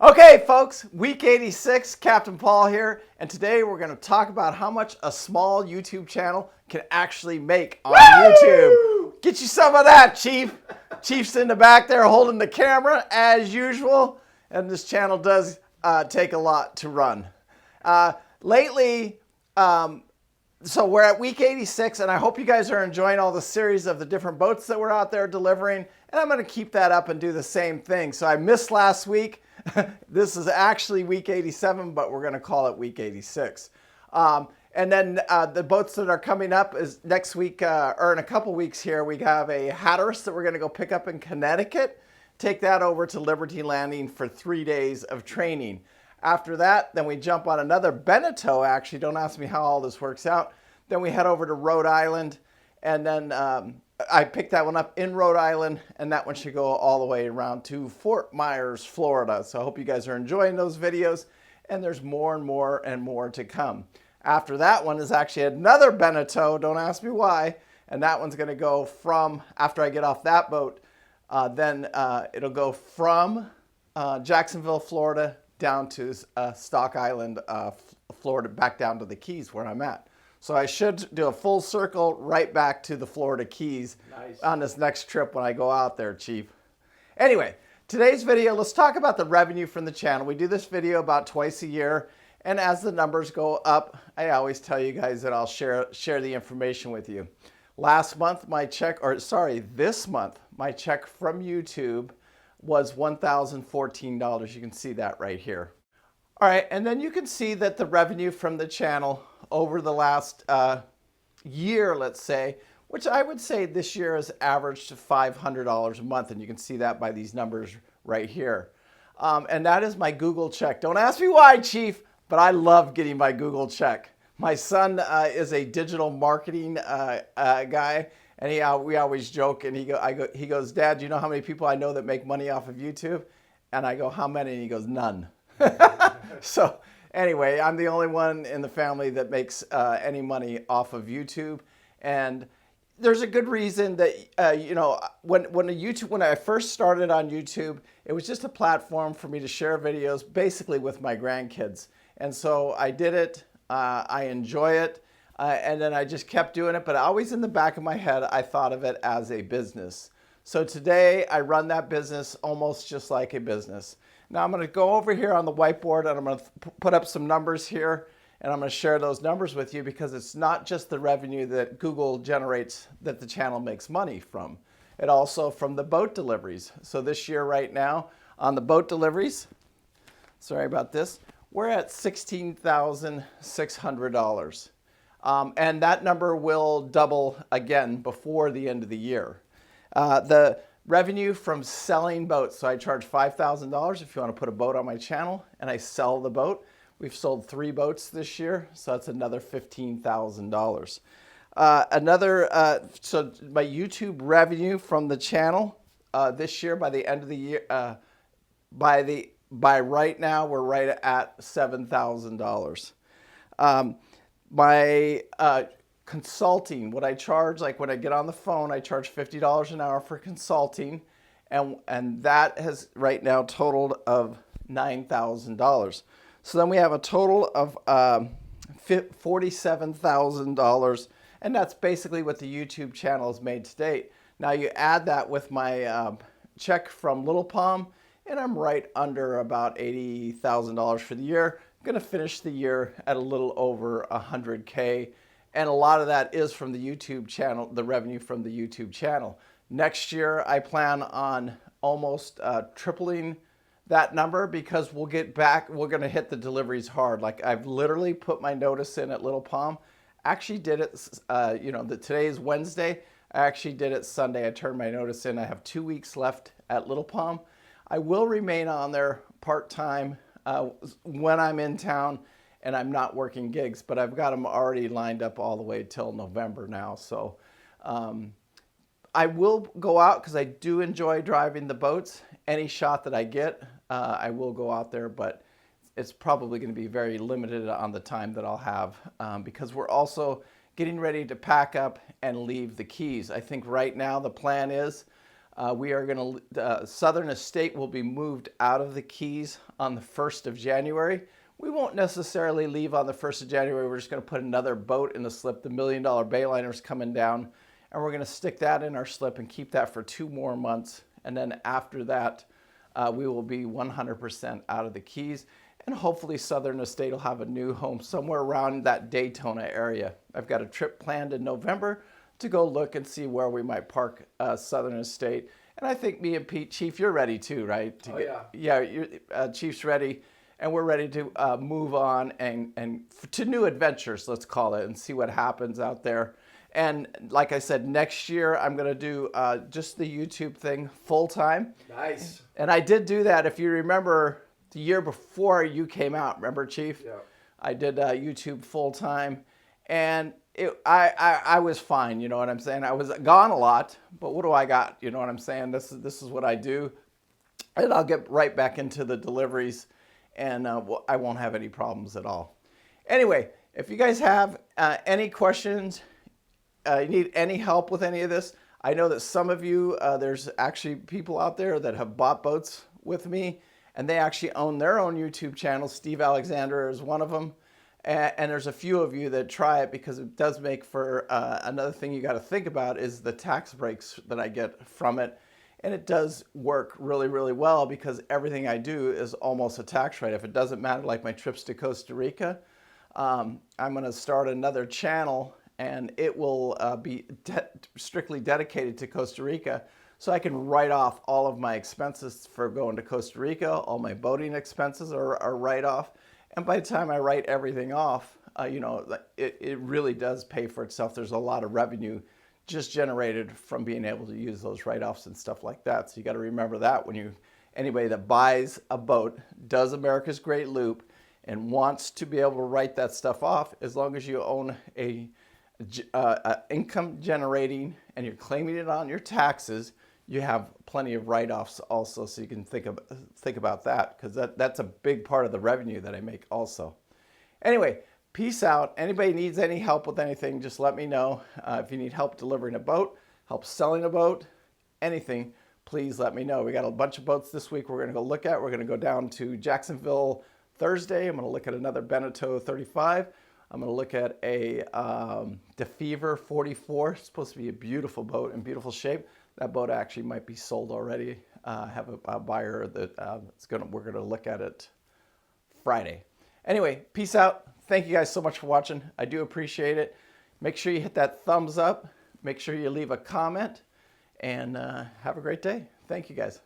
Okay, folks, week 86, Captain Paul here, and today we're going to talk about how much a small YouTube channel can actually make on YouTube. Get you some of that, Chief. Chief's in the back there holding the camera as usual, and this channel does take a lot to run. Lately, so we're at week 86, and I hope you guys are enjoying all the series of the different boats that we're out there delivering, and I'm going to keep that up and do the same thing. So I missed last week. This is actually week 87, but we're going to call it week 86. And then the boats that are coming up is next week, or in a couple weeks here, we have a Hatteras that we're going to go pick up in Connecticut, take that over to Liberty Landing for 3 days of training. After that, then we jump on another Beneteau, actually. Don't ask me how all this works out. Then we head over to Rhode Island, and then I picked that one up in Rhode Island, and that one should go all the way around to Fort Myers, Florida. So I hope you guys are enjoying those videos, and there's more and more and more to come. After that one is actually another Beneteau, don't ask me why, and that one's gonna go from, after I get off that boat, then it'll go from Jacksonville, Florida, down to Stock Island, Florida, back down to the Keys where I'm at. So I should do a full circle right back to the Florida Keys on this next trip when I go out there, Chief. Anyway, today's video, let's talk about the revenue from the channel. We do this video about twice a year, and as the numbers go up, I always tell you guys that I'll share the information with you. Last month, this month, my check from YouTube was $1,014. You can see that right here. All right, and then you can see that the revenue from the channel over the last year, let's say, which I would say this year has averaged $500 a month, and you can see that by these numbers right here. And that is my Google check. Don't ask me why, Chief, but I love getting my Google check. My son is a digital marketing guy, and we always joke, and he goes, Dad, do you know how many people I know that make money off of YouTube? And I go, how many? And he goes, none. So anyway, I'm the only one in the family that makes any money off of YouTube, and there's a good reason that you know, when I first started on YouTube, it was just a platform for me to share videos basically with my grandkids, and so I did it. I enjoy it, and then I just kept doing it, but always in the back of my head, I thought of it as a business. So today I run that business almost just like a business. Now I'm going to go over here on the whiteboard, and I'm going to put up some numbers here, and I'm going to share those numbers with you because it's not just the revenue that Google generates that the channel makes money from. It also from the boat deliveries. So this year right now on the boat deliveries, sorry about this, we're at $16,600. And that number will double again before the end of the year. The revenue from selling boats. So I charge $5,000 if you want to put a boat on my channel, and I sell the boat. We've sold 3 boats this year, so that's another $15,000. So my YouTube revenue from the channel this year, by the end of the year, by right now, we're right at $7,000. My consulting, what I charge, like when I get on the phone, I charge $50 an hour for consulting, and that has right now totaled of $9,000. So then we have a total of $47,000, and that's basically what the YouTube channel has made to date. Now you add that with my check from Little Palm, and I'm right under about $80,000 for the year. I'm going to finish the year at a little over 100K. And a lot of that is from the YouTube channel, the revenue from the YouTube channel. Next year, I plan on almost tripling that number because we'll get back, we're going to hit the deliveries hard. Like I've literally put my notice in at Little Palm. Actually did it, today is Wednesday. I actually did it Sunday. I turned my notice in. I have 2 weeks left at Little Palm. I will remain on there part-time when I'm in town and I'm not working gigs, but I've got them already lined up all the way till November now. So I will go out because I do enjoy driving the boats. Any shot that I get, I will go out there, but it's probably going to be very limited on the time that I'll have because we're also getting ready to pack up and leave the Keys. I think right now the plan is We are going to, Southern Estate will be moved out of the Keys on the 1st of January. We won't necessarily leave on the 1st of January. We're just going to put another boat in the slip. The $1 Million Bayliner's coming down, and we're going to stick that in our slip and keep that for 2 more months. And then after that, we will be 100% out of the Keys. And hopefully Southern Estate will have a new home somewhere around that Daytona area. I've got a trip planned in November to go look and see where we might park Southern Estate. And I think me and Pete, Chief, you're ready too, right? Yeah, Chief's ready. And we're ready to move on and to new adventures, let's call it, and see what happens out there. And like I said, next year I'm going to do just the YouTube thing full time. Nice. And I did do that, if you remember, the year before you came out. Remember, Chief? Yeah. I did YouTube full time, and I was fine. You know what I'm saying? I was gone a lot, but what do I got? You know what I'm saying? This is what I do, and I'll get right back into the deliveries, and I won't have any problems at all. Anyway, if you guys have any questions, you need any help with any of this, I know that some of you, there's actually people out there that have bought boats with me, and they actually own their own YouTube channel. Steve Alexander is one of them. And there's a few of you that try it because it does make for another thing you got to think about is the tax breaks that I get from it. And it does work really, really well because everything I do is almost a tax write-off. It doesn't matter, like my trips to Costa Rica. I'm going to start another channel, and it will be strictly dedicated to Costa Rica. So I can write off all of my expenses for going to Costa Rica. All my boating expenses are write off. And by the time I write everything off, you know, it really does pay for itself. There's a lot of revenue just generated from being able to use those write-offs and stuff like that. So you got to remember that when anybody that buys a boat, does America's Great Loop, and wants to be able to write that stuff off, as long as you own a income generating and you're claiming it on your taxes, you have plenty of write-offs also, so you can think about that, because that's a big part of the revenue that I make also. Anyway, peace out. Anybody needs any help with anything, just let me know. If you need help delivering a boat, help selling a boat, anything, please let me know. We got a bunch of boats this week we're going to go look at. We're going to go down to Jacksonville Thursday. I'm going to look at another Beneteau 35. I'm going to look at a DeFever 44. It's supposed to be a beautiful boat in beautiful shape. That boat actually might be sold already. I have a buyer that we're going to look at it Friday. Anyway, peace out. Thank you guys so much for watching. I do appreciate it. Make sure you hit that thumbs up. Make sure you leave a comment, and have a great day. Thank you guys.